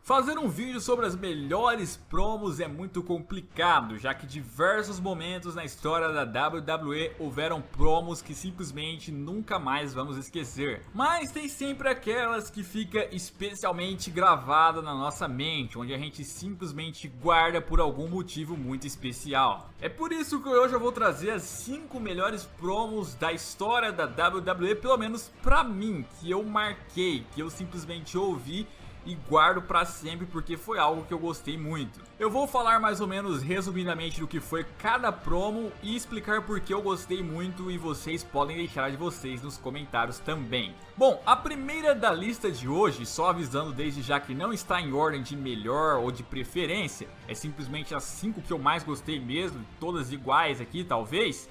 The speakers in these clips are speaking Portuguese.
Fazer um vídeo sobre as melhores promos é muito complicado, já que diversos momentos na história da WWE houveram promos que simplesmente nunca mais vamos esquecer. Mas tem sempre aquelas que fica especialmente gravada na nossa mente, onde a gente simplesmente guarda por algum motivo muito especial. É por isso que hoje eu vou trazer as 5 melhores promos da história da WWE, pelo menos pra mim, que eu marquei, que eu simplesmente ouvi e guardo pra sempre porque foi algo que eu gostei muito. Eu vou falar mais ou menos resumidamente do que foi cada promo e explicar por que eu gostei muito, e vocês podem deixar de vocês nos comentários também. Bom, a primeira da lista de hoje, só avisando desde já que não está em ordem de melhor ou de preferência, é simplesmente as 5 que eu mais gostei mesmo, todas iguais aqui talvez,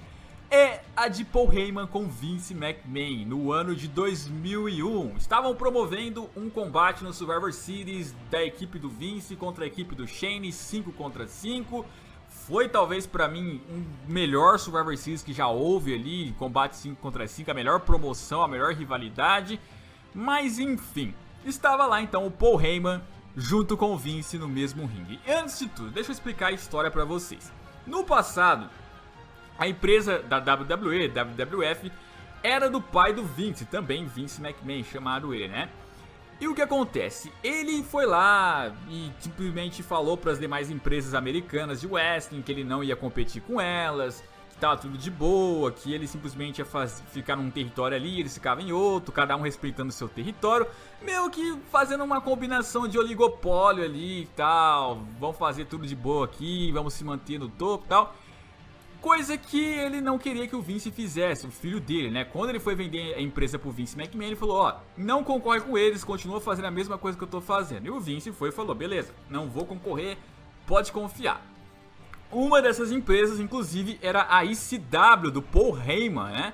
é a de Paul Heyman com Vince McMahon no ano de 2001. Estavam promovendo um combate no Survivor Series da equipe do Vince contra a equipe do Shane, 5 contra 5. Foi talvez pra mim um melhor Survivor Series que já houve ali, combate 5 contra 5, a melhor promoção, a melhor rivalidade. Mas enfim, estava lá então o Paul Heyman junto com o Vince no mesmo ringue. E antes de tudo, deixa eu explicar a história pra vocês. No passado, a empresa da WWE, WWF, era do pai do Vince, também Vince McMahon, chamado ele, né? E o que acontece? Ele foi lá e simplesmente falou para as demais empresas americanas de wrestling que ele não ia competir com elas, que tava tudo de boa, que ele simplesmente ia ficar num território ali, eles ficavam em outro, cada um respeitando o seu território, meio que fazendo uma combinação de oligopólio ali e tal, vamos fazer tudo de boa aqui, vamos se manter no topo e tal. Coisa que ele não queria que o Vince fizesse, o filho dele, né? Quando ele foi vender a empresa pro Vince McMahon, ele falou, ó, não concorre com eles, continua fazendo a mesma coisa que eu tô fazendo. E o Vince foi e falou, beleza, não vou concorrer, pode confiar. Uma dessas empresas, inclusive, era a ECW, do Paul Heyman, né?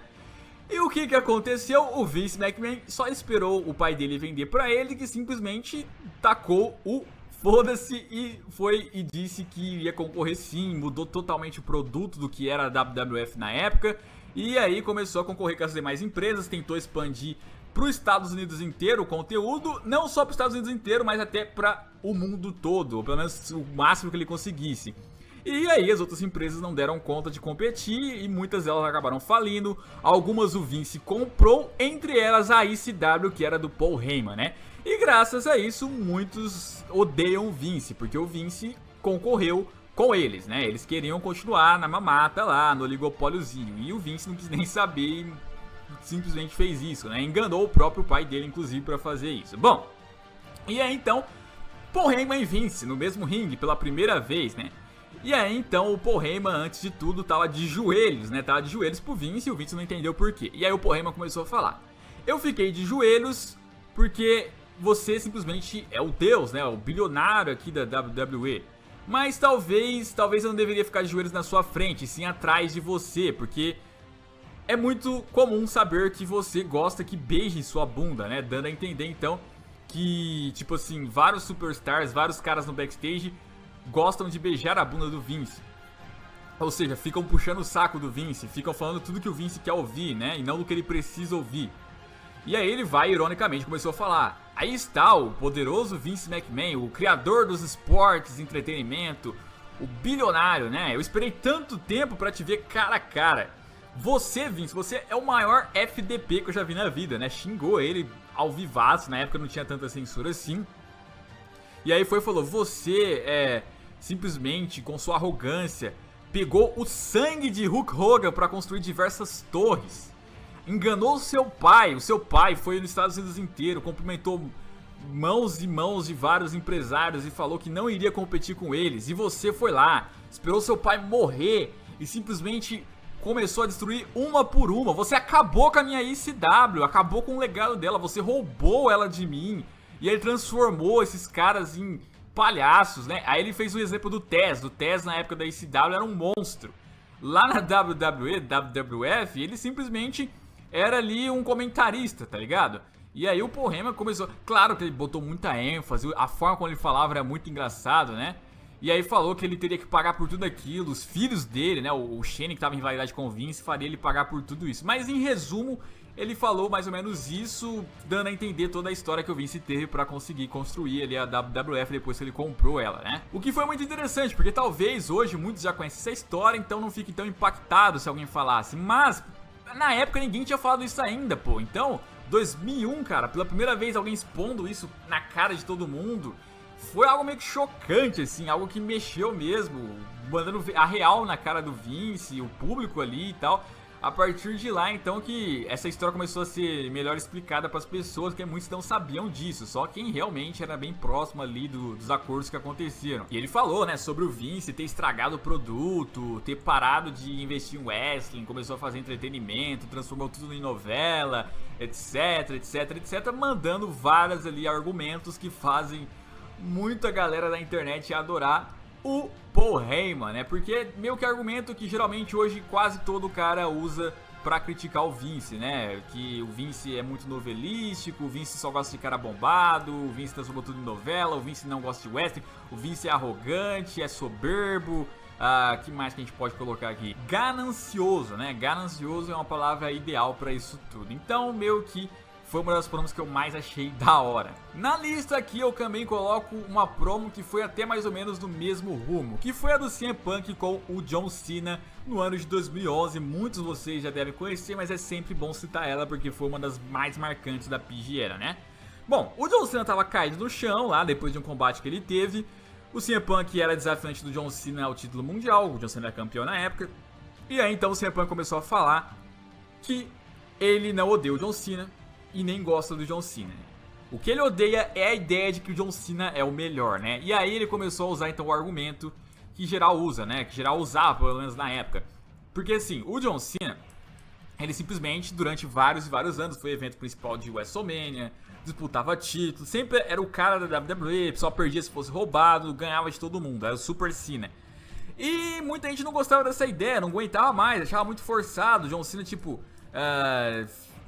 E o que aconteceu? O Vince McMahon só esperou o pai dele vender pra ele, que simplesmente tacou o foda-se e foi e disse que ia concorrer sim, mudou totalmente o produto do que era a WWF na época. E aí começou a concorrer com as demais empresas, tentou expandir para os Estados Unidos inteiro o conteúdo, não só para os Estados Unidos inteiro, mas até para o mundo todo, ou pelo menos o máximo que ele conseguisse. E aí as outras empresas não deram conta de competir e muitas delas acabaram falindo. Algumas o Vince comprou, entre elas a ECW, que era do Paul Heyman, né? E graças a isso muitos odeiam o Vince, porque o Vince concorreu com eles, né? Eles queriam continuar na mamata lá, no oligopóliozinho. E o Vince não quis nem saber e simplesmente fez isso, né? Enganou o próprio pai dele, inclusive, para fazer isso. Bom, e aí então, Paul Heyman e Vince no mesmo ringue pela primeira vez, né? E aí então o Paul Heyman, antes de tudo, tava de joelhos, né? Tava de joelhos pro Vince e o Vince não entendeu por quê. E aí o Paul Heyman começou a falar, eu fiquei de joelhos porque você simplesmente é o deus, né? O bilionário aqui da WWE. Mas talvez eu não deveria ficar de joelhos na sua frente, sim atrás de você, porque é muito comum saber que você gosta que beije sua bunda, né? Dando a entender então que, tipo assim, vários superstars, vários caras no backstage gostam de beijar a bunda do Vince. Ou seja, ficam puxando o saco do Vince, ficam falando tudo que o Vince quer ouvir, né? E não do que ele precisa ouvir. E aí ele vai, ironicamente, começou a falar, aí está o poderoso Vince McMahon, o criador dos esportes, entretenimento, o bilionário, né? Eu esperei tanto tempo pra te ver cara a cara. Você, Vince, você é o maior FDP que eu já vi na vida, né? Xingou ele ao vivaço, na época não tinha tanta censura assim. E aí foi e falou, você simplesmente, com sua arrogância, pegou o sangue de Hulk Hogan pra construir diversas torres. Enganou o seu pai foi nos Estados Unidos inteiro, cumprimentou mãos e mãos de vários empresários e falou que não iria competir com eles. E você foi lá, esperou seu pai morrer e simplesmente começou a destruir uma por uma. Você acabou com a minha ECW, acabou com o legado dela, você roubou ela de mim. E ele transformou esses caras em palhaços, né? Aí ele fez o exemplo do Taz. O Taz na época da ECW era um monstro. Lá na WWE, WWF, ele simplesmente era ali um comentarista, tá ligado? E aí o Paul Heyman começou... Claro que ele botou muita ênfase, a forma como ele falava era muito engraçado, né? E aí falou que ele teria que pagar por tudo aquilo, os filhos dele, né? O Shane, que tava em rivalidade com o Vince, faria ele pagar por tudo isso. Mas em resumo, ele falou mais ou menos isso, dando a entender toda a história que o Vince teve pra conseguir construir ali a WWF depois que ele comprou ela, né? O que foi muito interessante, porque talvez hoje muitos já conhecem essa história, então não fiquem tão impactados se alguém falasse, mas na época ninguém tinha falado isso ainda, pô. Então, 2001, cara, pela primeira vez alguém expondo isso na cara de todo mundo, foi algo meio que chocante, assim, algo que mexeu mesmo, mandando a real na cara do Vince, o público ali e tal. A partir de lá, então, que essa história começou a ser melhor explicada para as pessoas, porque muitos não sabiam disso, só quem realmente era bem próximo ali dos acordos que aconteceram. E ele falou, né, sobre o Vince ter estragado o produto, ter parado de investir em wrestling, começou a fazer entretenimento, transformou tudo em novela, etc, etc, etc, mandando vários ali argumentos que fazem muita galera da internet adorar o Paul Heyman, né? Porque meio que argumento que geralmente hoje quase todo cara usa pra criticar o Vince, né? Que o Vince é muito novelístico, o Vince só gosta de cara bombado, o Vince transformou tudo em novela, o Vince não gosta de wrestling, o Vince é arrogante, é soberbo. Que mais que a gente pode colocar aqui? Ganancioso, né? Ganancioso é uma palavra ideal pra isso tudo. Então, meio que foi uma das promos que eu mais achei da hora. Na lista aqui eu também coloco uma promo que foi até mais ou menos do mesmo rumo, que foi a do CM Punk com o John Cena no ano de 2011. Muitos de vocês já devem conhecer, mas é sempre bom citar ela porque foi uma das mais marcantes da PG Era, né? Bom, o John Cena tava caído no chão lá depois de um combate que ele teve. O CM Punk era desafiante do John Cena ao título mundial, o John Cena era campeão na época. E aí então o CM Punk começou a falar que ele não odeia o John Cena e nem gosta do John Cena. O que ele odeia é a ideia de que o John Cena é o melhor, né? E aí ele começou a usar então o argumento que geral usa, né? Que geral usava, pelo menos na época. Porque assim, o John Cena, ele simplesmente durante vários e vários anos foi evento principal de WrestleMania, disputava título, sempre era o cara da WWE, só perdia se fosse roubado, ganhava de todo mundo, era o Super Cena. E muita gente não gostava dessa ideia, não aguentava mais, achava muito forçado. O John Cena, tipo,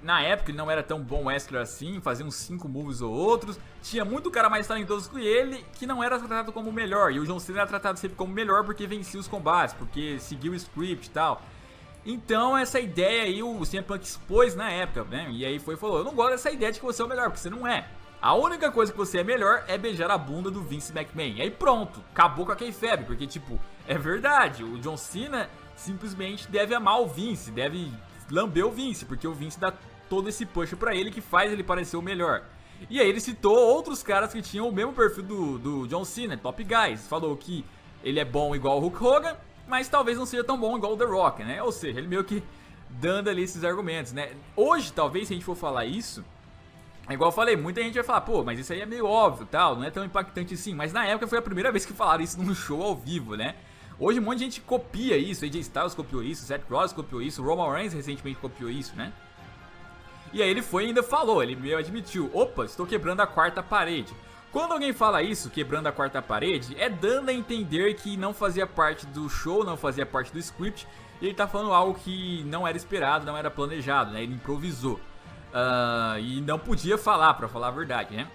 na época ele não era tão bom wrestler assim, fazia uns 5 moves ou outros. Tinha muito cara mais talentoso que ele, que não era tratado como o melhor. E o John Cena era tratado sempre como o melhor porque vencia os combates, porque seguiu o script e tal. Então essa ideia aí o CM Punk expôs na época, né? E aí falou, eu não gosto dessa ideia de que você é o melhor, porque você não é. A única coisa que você é melhor é beijar a bunda do Vince McMahon. E aí pronto, acabou com a kayfabe, porque tipo, é verdade, o John Cena simplesmente deve amar o Vince, deve lamber o Vince, porque o Vince dá todo esse push pra ele que faz ele parecer o melhor. E aí ele citou outros caras que tinham o mesmo perfil do John Cena, Top Guys. Falou que ele é bom igual o Hulk Hogan, mas talvez não seja tão bom igual o The Rock, né? Ou seja, ele meio que dando ali esses argumentos, né? Hoje, talvez, se a gente for falar isso, é igual eu falei, muita gente vai falar, pô, mas isso aí é meio óbvio, tal, não é tão impactante assim. Mas na época foi a primeira vez que falaram isso num show ao vivo, né? Hoje um monte de gente copia isso, AJ Styles copiou isso, Seth Rollins copiou isso, Roman Reigns recentemente copiou isso, né? E aí ele foi e ainda falou, ele meio admitiu, opa, estou quebrando a quarta parede. Quando alguém fala isso, quebrando a quarta parede, é dando a entender que não fazia parte do show, não fazia parte do script, e ele tá falando algo que não era esperado, não era planejado, né? Ele improvisou. E não podia falar, pra falar a verdade, né?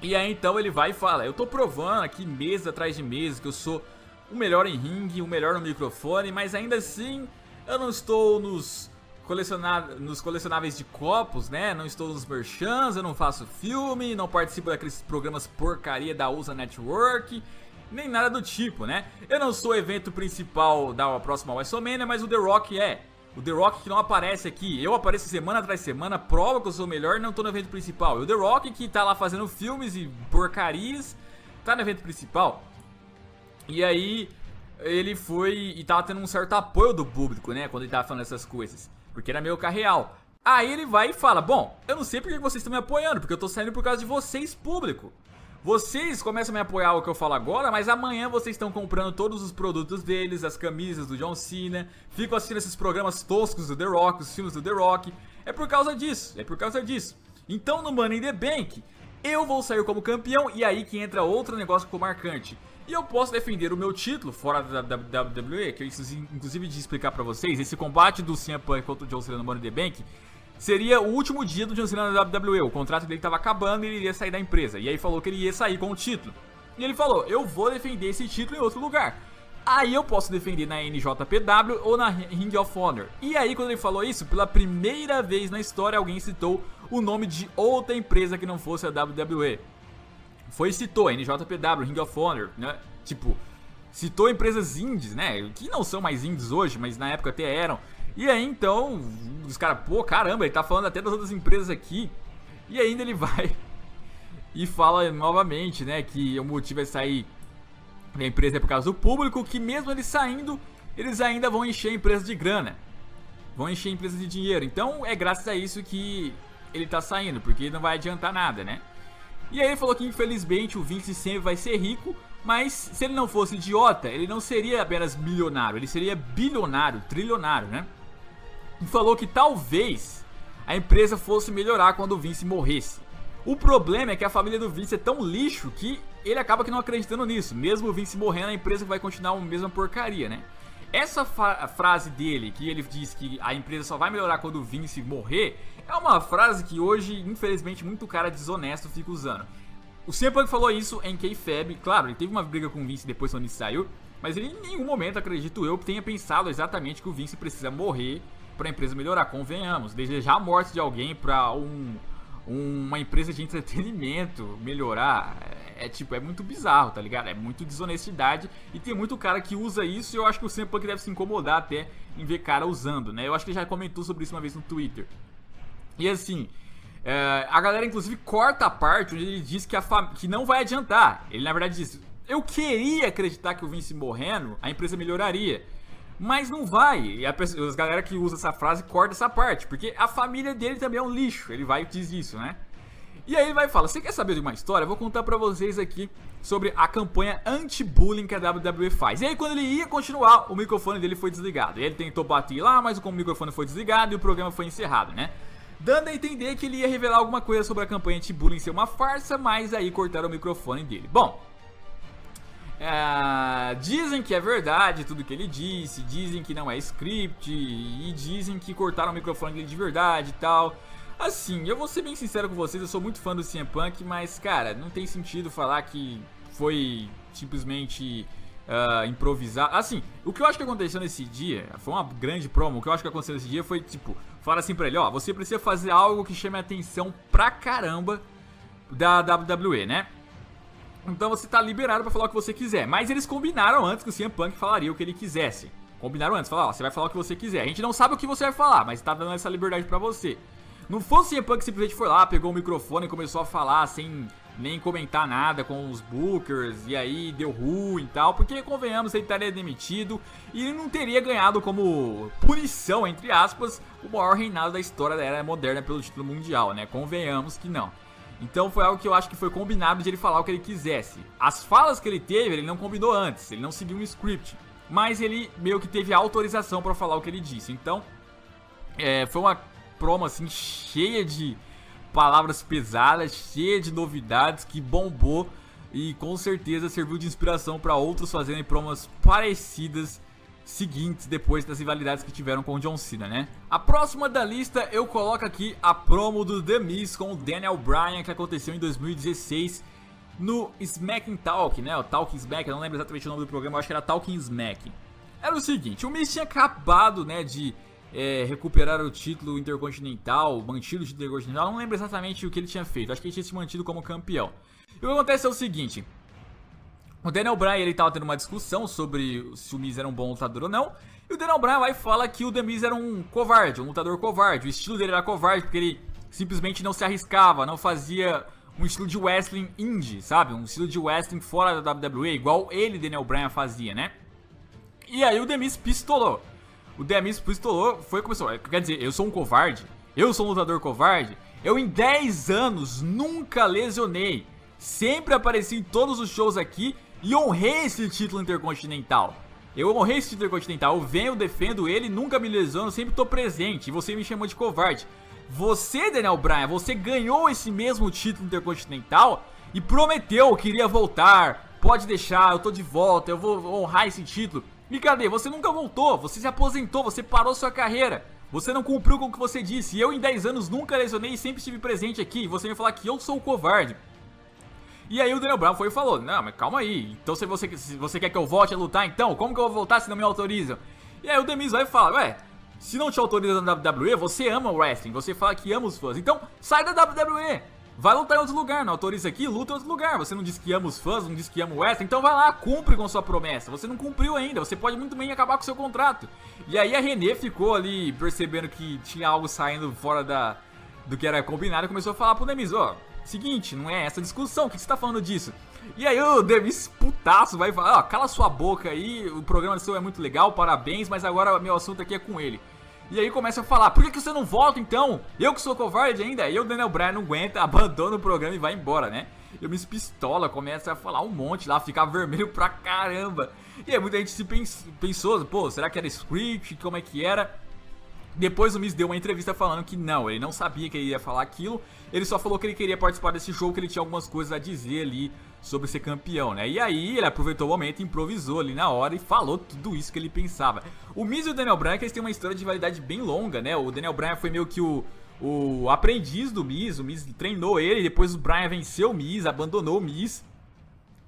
E aí então ele vai e fala, eu tô provando aqui mês atrás de mês que eu sou o melhor em ringue, o melhor no microfone, mas ainda assim eu não estou nos colecionáveis de copos, né? Não estou nos merchans, eu não faço filme, não participo daqueles programas porcaria da USA Network, nem nada do tipo, né? Eu não sou o evento principal da próxima WrestleMania, mas o The Rock é. O The Rock que não aparece aqui, eu apareço semana atrás semana, prova que eu sou o melhor e não tô no evento principal. E o The Rock que tá lá fazendo filmes e porcarias, tá no evento principal. E aí ele foi e tava tendo um certo apoio do público, né? Quando ele tava falando essas coisas. Porque era meio carreal. Aí ele vai e fala, bom, eu não sei porque vocês estão me apoiando, porque eu tô saindo por causa de vocês, público. Vocês começam a me apoiar o que eu falo agora, mas amanhã vocês estão comprando todos os produtos deles, as camisas do John Cena, ficam assistindo esses programas toscos do The Rock, os filmes do The Rock. É por causa disso, é por causa disso. Então no Money in the Bank, eu vou sair como campeão e aí que entra outro negócio que ficou marcante. E eu posso defender o meu título fora da WWE, que eu inclusive de explicar pra vocês, esse combate do CM Punk contra o John Cena no Money in the Bank seria o último dia do John Cena na WWE, o contrato dele tava acabando e ele iria sair da empresa. E aí falou que ele ia sair com o título. E ele falou, eu vou defender esse título em outro lugar. aí eu posso defender na NJPW ou na Ring of Honor. E aí quando ele falou isso, pela primeira vez na história alguém citou o nome de outra empresa que não fosse a WWE. Citou a NJPW, Ring of Honor, né? Tipo, citou empresas indies, né? Que não são mais indies hoje, mas na época até eram. E aí então, os caras, pô, caramba, ele tá falando até das outras empresas aqui. E ainda ele vai e fala novamente, né, que o motivo é sair da empresa é por causa do público, que mesmo eles saindo, eles ainda vão encher a empresa de grana. Vão encher a empresa de dinheiro. Então é graças a isso que ele tá saindo, porque não vai adiantar nada, né? E aí ele falou que infelizmente o Vince sempre vai ser rico, mas se ele não fosse idiota, ele não seria apenas milionário, ele seria bilionário, trilionário, né? E falou que talvez a empresa fosse melhorar quando o Vince morresse. O problema é que a família do Vince é tão lixo que ele acaba que não acreditando nisso. Mesmo o Vince morrendo, a empresa vai continuar a mesma porcaria, né? Essa frase dele, que ele diz que a empresa só vai melhorar quando o Vince morrer, é uma frase que hoje, infelizmente, muito cara desonesto fica usando. O CM Punk falou isso em Kayfabe. Claro, ele teve uma briga com o Vince depois quando ele saiu, mas ele em nenhum momento, acredito eu, tenha pensado exatamente que o Vince precisa morrer para a empresa melhorar. Convenhamos, desejar a morte de alguém para uma empresa de entretenimento melhorar é muito bizarro, tá ligado? É muito desonestidade e tem muito cara que usa isso e eu acho que o CM Punk deve se incomodar até em ver cara usando, né? Eu acho que ele já comentou sobre isso uma vez no Twitter. E assim, a galera inclusive corta a parte onde ele diz que não vai adiantar. Ele na verdade diz: eu queria acreditar que o Vince morrendo, a empresa melhoraria. Mas não vai. E as galera que usa essa frase corta essa parte, porque a família dele também é um lixo. Ele vai e diz isso, né? E aí ele vai e fala: você quer saber de uma história? Eu vou contar pra vocês aqui sobre a campanha anti-bullying que a WWE faz. E aí quando ele ia continuar, o microfone dele foi desligado. E ele tentou bater lá, mas o microfone foi desligado e o programa foi encerrado, né? Dando a entender que ele ia revelar alguma coisa sobre a campanha anti-bullying ser uma farsa, mas aí cortaram o microfone dele. Bom, dizem que é verdade tudo que ele disse, dizem que não é script e dizem que cortaram o microfone dele de verdade e tal. Assim, eu vou ser bem sincero com vocês, eu sou muito fã do CM Punk, mas cara, não tem sentido falar que foi simplesmente improvisar. Assim, o que eu acho que aconteceu nesse dia foi uma grande promo. O que eu acho que aconteceu nesse dia foi tipo, fala assim pra ele: ó, você precisa fazer algo que chame a atenção pra caramba da WWE, né? Então você tá liberado pra falar o que você quiser. Mas eles combinaram antes que o CM Punk falaria o que ele quisesse. Combinaram antes, falaram: ó, você vai falar o que você quiser. A gente não sabe o que você vai falar, mas tá dando essa liberdade pra você. Não foi o CM Punk que simplesmente foi lá, pegou o microfone e começou a falar sem nem comentar nada com os bookers, e aí deu ruim e tal, porque convenhamos, ele estaria demitido e ele não teria ganhado como punição, entre aspas, o maior reinado da história da era moderna pelo título mundial, né? Convenhamos que não. Então foi algo que eu acho que foi combinado de ele falar o que ele quisesse. As falas que ele teve, ele não combinou antes, ele não seguiu um script, mas ele meio que teve autorização para falar o que ele disse. Então, foi uma promo assim cheia de palavras pesadas, cheia de novidades, que bombou e com certeza serviu de inspiração para outros fazerem promos parecidas seguintes depois das rivalidades que tiveram com o John Cena, né? A próxima da lista eu coloco aqui a promo do The Miz com o Daniel Bryan, que aconteceu em 2016 no Smack Talk, né? O Talking Smack, eu não lembro exatamente o nome do programa, eu acho que era Talking Smack. Era o seguinte: o Miz tinha acabado, né, de recuperar o título intercontinental, mantido o título intercontinental, eu não lembro exatamente o que ele tinha feito, acho que ele tinha se mantido como campeão. E o que acontece é o seguinte: o Daniel Bryan, ele tava tendo uma discussão sobre se o Miz era um bom lutador ou não, e o Daniel Bryan vai e fala que o The Miz era um covarde, um lutador covarde, o estilo dele era covarde porque ele simplesmente não se arriscava, não fazia um estilo de wrestling indie, sabe? Um estilo de wrestling fora da WWE, igual ele, Daniel Bryan, fazia, né? E aí o The Miz pistolou. O The Miz pistolou, começou, quer dizer, eu sou um covarde? Eu sou um lutador covarde? Eu em 10 anos nunca lesionei, sempre apareci em todos os shows aqui e honrei esse título intercontinental. Eu honrei esse título intercontinental, eu venho, defendo ele, nunca me lesiono, sempre tô presente e você me chamou de covarde. Você, Daniel Bryan, você ganhou esse mesmo título intercontinental e prometeu que iria voltar, pode deixar, eu tô de volta, eu vou honrar esse título. E cadê? Você nunca voltou, você se aposentou, você parou sua carreira, você não cumpriu com o que você disse. E eu em 10 anos nunca lesionei e sempre estive presente aqui, e você me falar que eu sou o covarde. E aí o Daniel Bryan foi e falou, não, mas calma aí, então se você quer que eu volte a lutar então, como que eu vou voltar se não me autorizam? E aí o The Miz vai e fala, ué, se não te autorizam na WWE, você ama o wrestling, você fala que ama os fãs, então sai da WWE, vai lutar em outro lugar, não autoriza aqui, luta em outro lugar, você não disse que ama os fãs, não disse que ama o wrestling, então vai lá, cumpre com sua promessa, você não cumpriu ainda, você pode muito bem acabar com seu contrato. E aí a Renee ficou ali percebendo que tinha algo saindo fora do que era combinado e começou a falar pro The Miz, ó, seguinte, não é essa discussão, o que você tá falando disso? E aí o The Miz putaço vai falar, ó, cala sua boca aí, o programa seu é muito legal, parabéns, mas agora meu assunto aqui é com ele. E aí começa a falar, por que você não volta então? Eu que sou covarde ainda? E aí o Daniel Bryan não aguenta, abandona o programa e vai embora, né? E o Miz pistola, começa a falar um monte lá, ficar vermelho pra caramba. E aí muita gente se pensou, pô, será que era script? Como é que era? Depois o Miz deu uma entrevista falando que não, ele não sabia que ele ia falar aquilo. Ele só falou que ele queria participar desse show, que ele tinha algumas coisas a dizer ali sobre ser campeão, né? E aí ele aproveitou o momento, improvisou ali na hora e falou tudo isso que ele pensava. O Miz e o Daniel Bryan, que eles têm uma história de validade bem longa, né? O Daniel Bryan foi meio que o aprendiz do Miz, o Miz treinou ele, depois o Bryan venceu o Miz, abandonou o Miz.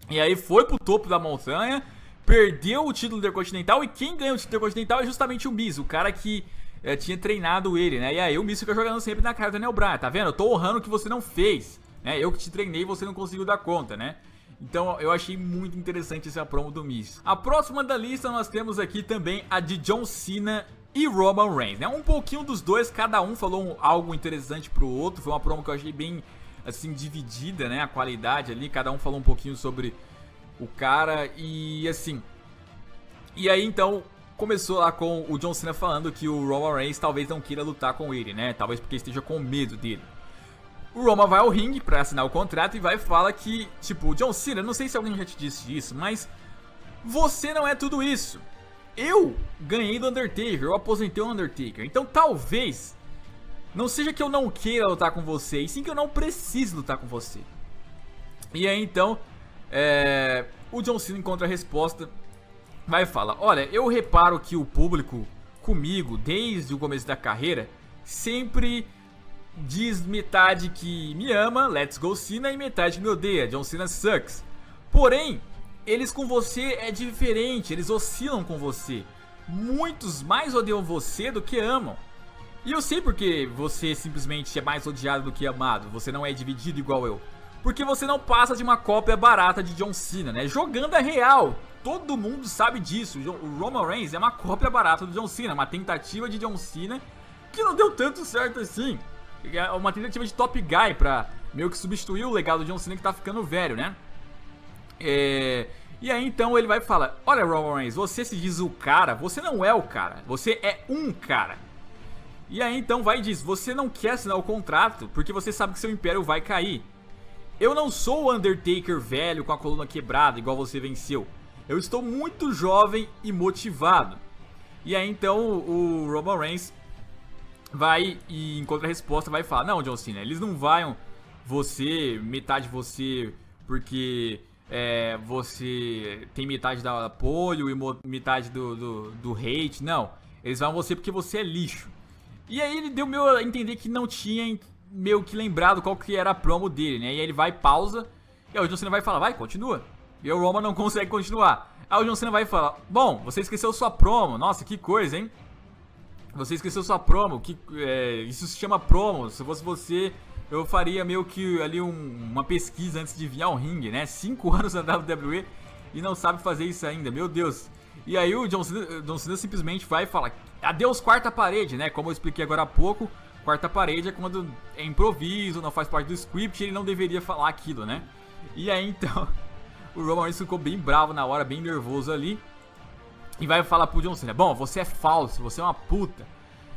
E aí foi pro topo da montanha, perdeu o título intercontinental, e quem ganhou o título intercontinental é justamente o Miz, o cara que tinha treinado ele, né? E aí o Miz fica jogando sempre na cara do Daniel Bryan, tá vendo? Eu tô honrando o que você não fez, né? Eu que te treinei e você não conseguiu dar conta, né? Então eu achei muito interessante essa promo do Miz. A próxima da lista nós temos aqui também a de John Cena e Roman Reigns, né? Um pouquinho dos dois, cada um falou algo interessante pro outro. Foi uma promo que eu achei bem, assim, dividida, né? A qualidade ali, cada um falou um pouquinho sobre o cara e assim... E aí então... Começou lá com o John Cena falando que o Roman Reigns talvez não queira lutar com ele, né? Talvez porque esteja com medo dele. O Roman vai ao ringue pra assinar o contrato e vai e fala que, tipo, o John Cena, não sei se alguém já te disse isso, mas você não é tudo isso. Eu ganhei do Undertaker, eu aposentei o Undertaker. Então talvez não seja que eu não queira lutar com você, e sim que eu não preciso lutar com você. E aí então, o John Cena encontra a resposta. Vai e fala, olha, eu reparo que o público comigo, desde o começo da carreira, sempre diz metade que me ama, Let's Go Cena, e metade que me odeia, John Cena sucks. Porém, eles com você é diferente, eles oscilam com você. Muitos mais odeiam você do que amam. E eu sei porque você simplesmente é mais odiado do que amado, você não é dividido igual eu. Porque você não passa de uma cópia barata de John Cena, né? Jogando é real. Todo mundo sabe disso. O Roman Reigns é uma cópia barata do John Cena, uma tentativa de John Cena que não deu tanto certo assim. É uma tentativa de Top Guy pra meio que substituir o legado do John Cena que tá ficando velho, né? E aí então ele vai e fala, olha Roman Reigns, você se diz o cara, você não é o cara, você é um cara. E aí então vai e diz, você não quer assinar o contrato porque você sabe que seu império vai cair. Eu não sou o Undertaker velho com a coluna quebrada igual você venceu. Eu estou muito jovem e motivado. E aí então o Roman Reigns vai e encontra a resposta, vai falar, não John Cena, eles não vão metade de você porque você tem metade do apoio e metade do hate, não. Eles vão você porque você é lixo. E aí ele deu meio a entender que não tinha meio que lembrado qual que era a promo dele, né? E aí ele vai, pausa, e aí o John Cena vai falar, vai, continua. E o Roman não consegue continuar. Aí o John Cena vai falar, bom, você esqueceu sua promo, nossa, que coisa, hein? Você esqueceu sua promo, isso se chama promo, se fosse você, eu faria meio que ali uma pesquisa antes de vir ao ringue, né? 5 anos na WWE e não sabe fazer isso ainda, meu Deus. E aí o John Cena simplesmente vai e fala, adeus quarta parede, né? Como eu expliquei agora há pouco, quarta parede é quando é improviso, não faz parte do script, ele não deveria falar aquilo, né? E aí então, o Roman Reigns ficou bem bravo na hora, bem nervoso ali. E vai falar pro John Cena, bom, você é falso, você é uma puta.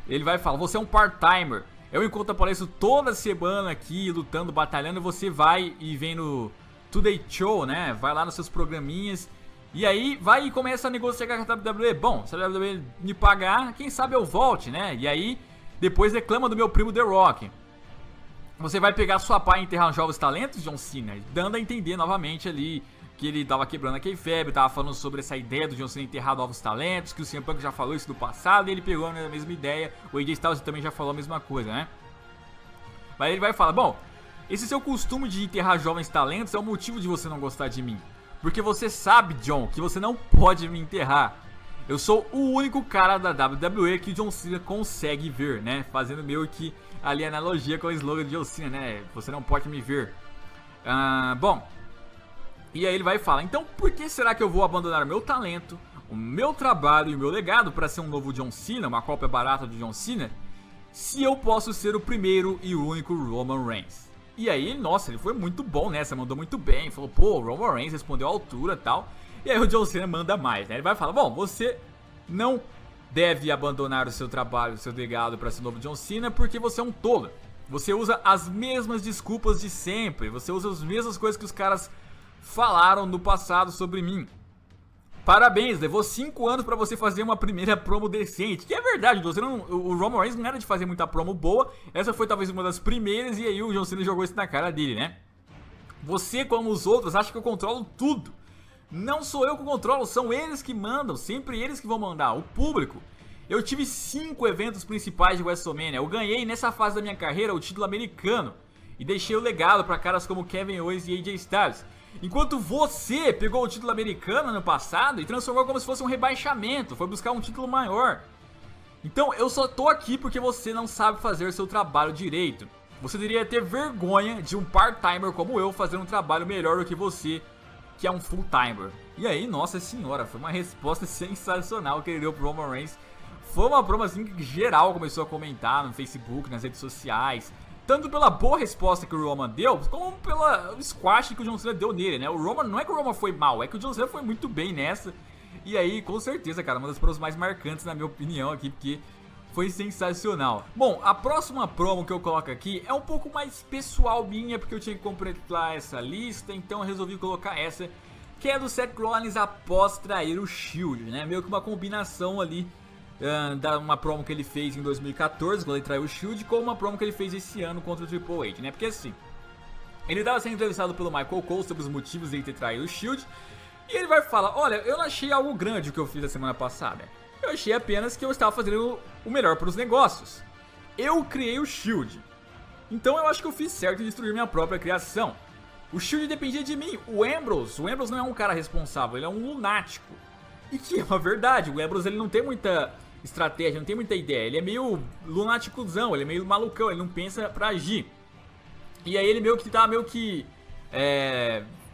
Ele vai falar, você é um part-timer. Eu enquanto apareço toda semana aqui, lutando, batalhando, você vai e vem no Today Show, né? Vai lá nos seus programinhas. E aí vai e começa a negociar com a WWE. Bom, se a WWE me pagar, quem sabe eu volte, né? E aí depois reclama do meu primo The Rock. Você vai pegar sua pá e enterrar os jovens talentos, John Cena? Dando a entender novamente ali que ele tava quebrando a kayfabe, tava falando sobre essa ideia do John Cena enterrar novos talentos, que o CM Punk já falou isso do passado e ele pegou a mesma ideia. O AJ Styles também já falou a mesma coisa, né? Mas ele vai falar, bom, Esse seu costume de enterrar jovens talentos é o motivo de você não gostar de mim. Porque você sabe, John, que você não pode me enterrar. Eu sou o único cara da WWE que o John Cena consegue ver, né? Fazendo meio que ali a analogia com o slogan de John Cena, né? Você não pode me ver. Bom, e aí ele vai falar, então por que será que eu vou abandonar o meu talento, o meu trabalho e o meu legado para ser um novo John Cena, uma cópia barata de John Cena, se eu posso ser o primeiro e o único Roman Reigns? E aí, nossa, ele foi muito bom nessa, mandou muito bem, falou, pô, o Roman Reigns respondeu à altura e tal. E aí o John Cena manda mais, né? Ele vai falar, bom, você não deve abandonar o seu trabalho, o seu legado para ser o novo John Cena porque você é um tolo. Você usa as mesmas desculpas de sempre, você usa as mesmas coisas que os caras falaram no passado sobre mim. Parabéns, levou 5 anos pra você fazer uma primeira promo decente. Que é verdade, o Roman Reigns não era de fazer muita promo boa. Essa foi talvez uma das primeiras e aí o John Cena jogou isso na cara dele, né? Você, como os outros, acha que eu controlo tudo. Não sou eu que controlo, são eles que mandam. Sempre eles que vão mandar, o público. Eu tive 5 eventos principais de WrestleMania. Eu ganhei nessa fase da minha carreira o título americano. E deixei o legado pra caras como Kevin Owens e AJ Styles. Enquanto você pegou o título americano ano passado e transformou como se fosse um rebaixamento, foi buscar um título maior. Então eu só tô aqui porque você não sabe fazer seu trabalho direito. Você deveria ter vergonha de um part-timer como eu fazer um trabalho melhor do que você, que é um full-timer. E aí, nossa senhora, foi uma resposta sensacional que ele deu pro Roman Reigns. Foi uma promo assim que geral começou a comentar no Facebook, nas redes sociais. Tanto pela boa resposta que o Roman deu, como pela squash que o John Cena deu nele, né? O Roman, não é que o Roman foi mal, é que o John Cena foi muito bem nessa. E aí, com certeza, cara, uma das promos mais marcantes na minha opinião aqui, porque foi sensacional. Bom, a próxima promo que eu coloco aqui é um pouco mais pessoal minha, porque eu tinha que completar essa lista, então eu resolvi colocar essa, que é do Seth Rollins após trair o Shield, né? Meio que uma combinação ali da uma promo que ele fez em 2014, quando ele traiu o Shield, com uma promo que ele fez esse ano contra o Triple H, né? Porque assim, ele estava sendo entrevistado pelo Michael Cole sobre os motivos de ele ter traído o Shield, e ele vai falar, olha, eu não achei algo grande o que eu fiz a semana passada, eu achei apenas que eu estava fazendo o melhor para os negócios. Eu criei o Shield, então eu acho que eu fiz certo em destruir minha própria criação. O Shield dependia de mim, o Ambrose não é um cara responsável, ele é um lunático. E que é uma verdade, o Ambrose ele não tem muita estratégia, não tem muita ideia, ele é meio lunáticozão, ele é meio malucão, ele não pensa pra agir. E aí ele meio que tá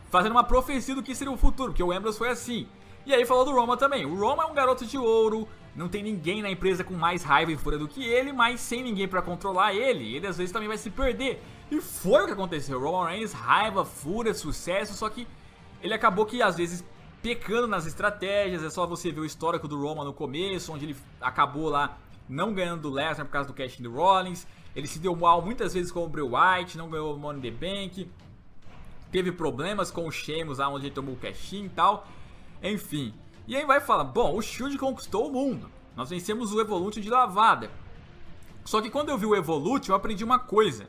fazendo uma profecia do que seria o futuro, porque o Ambrose foi assim. E aí falou do Roman também, o Roman é um garoto de ouro, não tem ninguém na empresa com mais raiva e fúria do que ele, mas sem ninguém pra controlar ele às vezes também vai se perder. E foi o que aconteceu, Roman Reigns, raiva, fúria, sucesso, só que ele acabou que às vezes pecando nas estratégias. É só você ver o histórico do Roman no começo, onde ele acabou lá não ganhando do Lesnar por causa do cash do Rollins. Ele se deu mal muitas vezes com o Bray Wyatt, não ganhou o Money in the Bank, teve problemas com o Sheamus lá onde ele tomou o cash e tal. Enfim, e aí vai falar, bom, o Shield conquistou o mundo, nós vencemos o Evolution de lavada. Só que quando eu vi o Evolution eu aprendi uma coisa: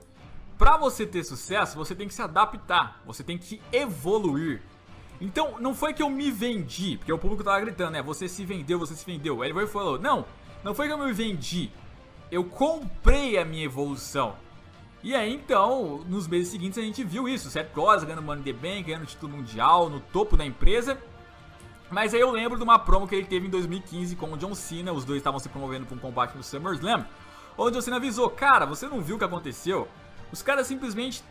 pra você ter sucesso você tem que se adaptar, você tem que evoluir. Então, não foi que eu me vendi, porque o público tava gritando, né? Você se vendeu, você se vendeu. Aí ele falou, não foi que eu me vendi. Eu comprei a minha evolução. E aí, então, nos meses seguintes a gente viu isso. Seth Rollins ganhando Money in the Bank, ganhando título mundial, no topo da empresa. Mas aí eu lembro de uma promo que ele teve em 2015 com o John Cena. Os dois estavam se promovendo para um combate no SummerSlam, onde o John Cena avisou, cara, você não viu o que aconteceu? Os caras simplesmente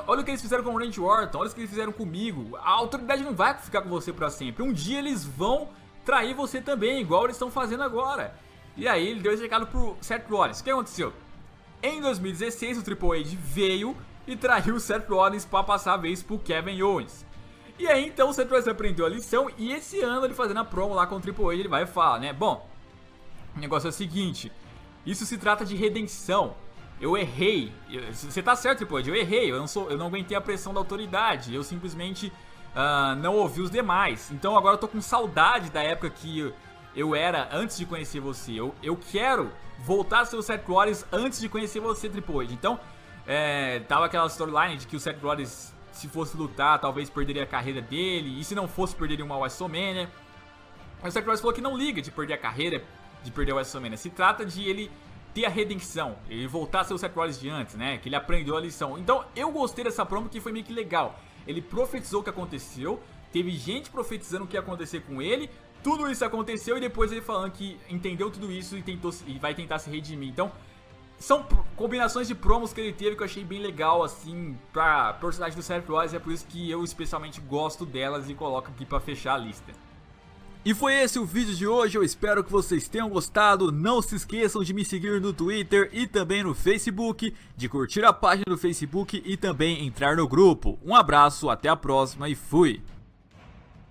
olha o que eles fizeram com o Randy Orton, olha o que eles fizeram comigo. A autoridade não vai ficar com você pra sempre. Um dia eles vão trair você também, igual eles estão fazendo agora. E aí ele deu esse recado pro Seth Rollins. O que aconteceu? Em 2016 o Triple H veio e traiu o Seth Rollins pra passar a vez pro Kevin Owens. E aí então o Seth Rollins aprendeu a lição e esse ano ele fazendo a promo lá com o Triple H ele vai falar, né? Bom, o negócio é o seguinte, isso se trata de redenção. Eu errei, você tá certo, Triple H, eu errei, eu não aguentei a pressão da autoridade, eu simplesmente não ouvi os demais. Então agora eu tô com saudade da época que eu era antes de conhecer você. Eu quero voltar a ser o Seth Rollins antes de conhecer você, Triple H. Então, tava aquela storyline de que o Seth Rollins, se fosse lutar, talvez perderia a carreira dele, e se não fosse, perderia uma WrestleMania. O Seth Rollins falou que não liga de perder a carreira, de perder o WrestleMania. Se trata de ele ter a redenção, ele voltar a ser o Seth Rollins de antes, né? Que ele aprendeu a lição. Então eu gostei dessa promo, que foi meio que legal. Ele profetizou o que aconteceu, teve gente profetizando o que ia acontecer com ele. Tudo isso aconteceu e depois ele falando que entendeu tudo isso e vai tentar se redimir. Então são combinações de promos que ele teve que eu achei bem legal, assim, pra personagem do Seth Rollins. É por isso que eu especialmente gosto delas e coloco aqui pra fechar a lista. E foi esse o vídeo de hoje, eu espero que vocês tenham gostado. Não se esqueçam de me seguir no Twitter e também no Facebook, de curtir a página do Facebook e também entrar no grupo. Um abraço, até a próxima e fui!